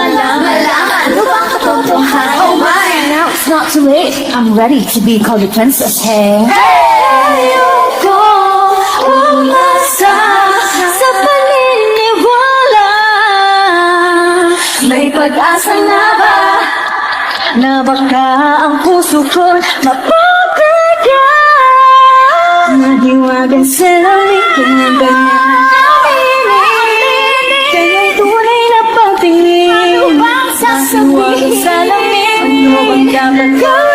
malaman ano bang katotohanan? Oh my! Now it's not too late. I'm ready to be called a princess. Hey! Ayoko umasa sa paniniwala. May pag-asa na ba na baka ang puso ko'y mapapagaya? Nadiwagan sa langit na ganyan. Kaya'y tunay na pagtingin. Ano bang sasabihin? Sa langit, ano bang dapat gawin?